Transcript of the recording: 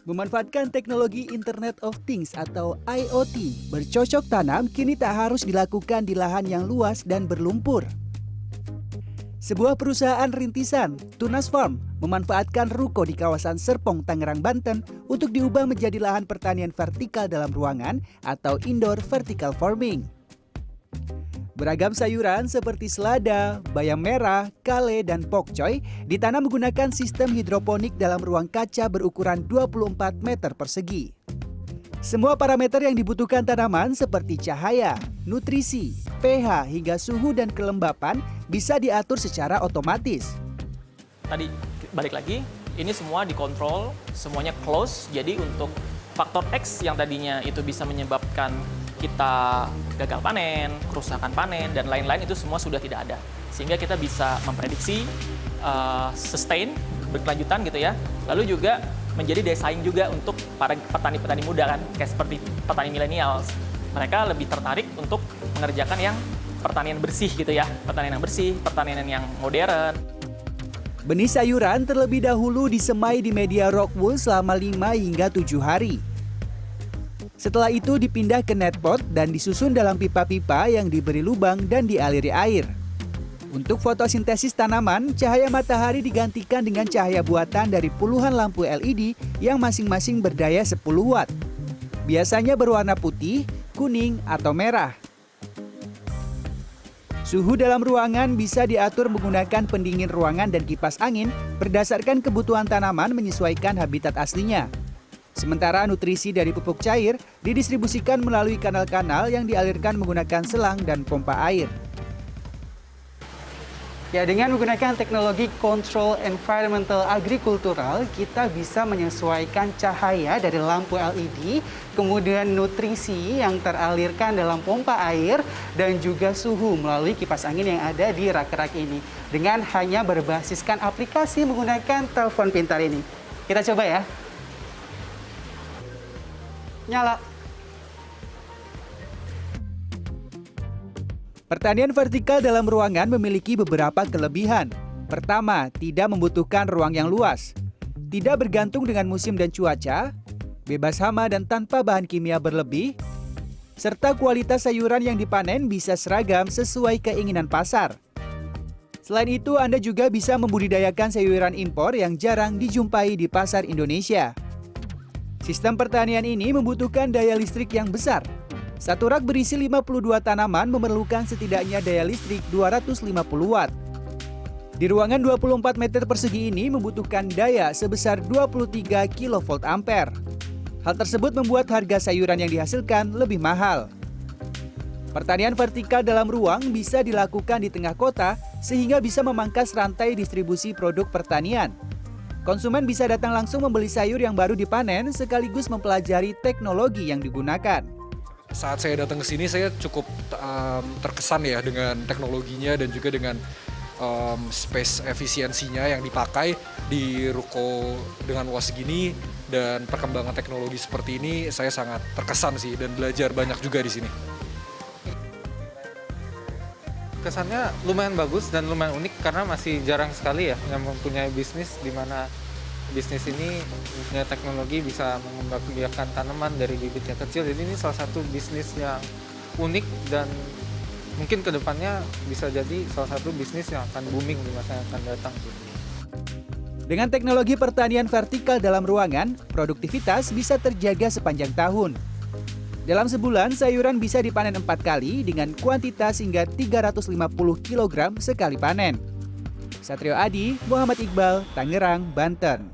Memanfaatkan teknologi Internet of Things atau IoT, bercocok tanam kini tak harus dilakukan di lahan yang luas dan berlumpur. Sebuah perusahaan rintisan, Tunas Farm, memanfaatkan ruko di kawasan Serpong, Tangerang, Banten untuk diubah menjadi lahan pertanian vertikal dalam ruangan atau indoor vertical farming. Beragam sayuran seperti selada, bayam merah, kale, dan pokcoy ditanam menggunakan sistem hidroponik dalam ruang kaca berukuran 24 meter persegi. Semua parameter yang dibutuhkan tanaman seperti cahaya, nutrisi, pH, hingga suhu dan kelembapan bisa diatur secara otomatis. Tadi balik lagi, ini semua dikontrol, semuanya close, jadi untuk faktor X yang tadinya itu bisa menyebabkan kita gagal panen, kerusakan panen, dan lain-lain itu semua sudah tidak ada. Sehingga kita bisa memprediksi, sustain, berkelanjutan gitu ya. Lalu juga menjadi daya saing juga untuk para petani-petani muda kan, kayak seperti petani milenial. Mereka lebih tertarik untuk mengerjakan yang pertanian bersih gitu ya. Pertanian yang bersih, pertanian yang modern. Benih sayuran terlebih dahulu disemai di media rock wool selama 5 hingga 7 hari. Setelah itu dipindah ke netpot dan disusun dalam pipa-pipa yang diberi lubang dan dialiri air. Untuk fotosintesis tanaman, cahaya matahari digantikan dengan cahaya buatan dari puluhan lampu LED yang masing-masing berdaya 10 watt. Biasanya berwarna putih, kuning, atau merah. Suhu dalam ruangan bisa diatur menggunakan pendingin ruangan dan kipas angin berdasarkan kebutuhan tanaman menyesuaikan habitat aslinya. Sementara nutrisi dari pupuk cair didistribusikan melalui kanal-kanal yang dialirkan menggunakan selang dan pompa air. Ya, dengan menggunakan teknologi Control Environmental Agricultural, kita bisa menyesuaikan cahaya dari lampu LED, kemudian nutrisi yang teralirkan dalam pompa air, dan juga suhu melalui kipas angin yang ada di rak-rak ini. Dengan hanya berbasiskan aplikasi menggunakan telepon pintar ini. Kita coba ya. Nyala. Pertanian vertikal dalam ruangan memiliki beberapa kelebihan. Pertama, tidak membutuhkan ruang yang luas. Tidak bergantung dengan musim dan cuaca, bebas hama dan tanpa bahan kimia berlebih, serta kualitas sayuran yang dipanen bisa seragam sesuai keinginan pasar. Selain itu, Anda juga bisa membudidayakan sayuran impor yang jarang dijumpai di pasar Indonesia. Sistem pertanian ini membutuhkan daya listrik yang besar. Satu rak berisi 52 tanaman memerlukan setidaknya daya listrik 250 watt. Di ruangan 24 meter persegi ini membutuhkan daya sebesar 23 kV ampere. Hal tersebut membuat harga sayuran yang dihasilkan lebih mahal. Pertanian vertikal dalam ruang bisa dilakukan di tengah kota sehingga bisa memangkas rantai distribusi produk pertanian. Konsumen bisa datang langsung membeli sayur yang baru dipanen sekaligus mempelajari teknologi yang digunakan. Saat saya datang ke sini saya cukup terkesan ya dengan teknologinya dan juga dengan space efisiensinya yang dipakai di ruko dengan luas segini, dan perkembangan teknologi seperti ini saya sangat terkesan sih dan belajar banyak juga di sini. Kesannya lumayan bagus dan lumayan unik karena masih jarang sekali ya yang mempunyai bisnis di mana bisnis ini punya teknologi bisa mengembangbiakan tanaman dari bibit yang kecil. Jadi ini salah satu bisnis yang unik dan mungkin kedepannya bisa jadi salah satu bisnis yang akan booming di masa yang akan datang. Dengan teknologi pertanian vertikal dalam ruangan, produktivitas bisa terjaga sepanjang tahun. Dalam sebulan, sayuran bisa dipanen 4 kali dengan kuantitas hingga 350 kg sekali panen. Satrio Adi, Muhammad Iqbal, Tangerang, Banten.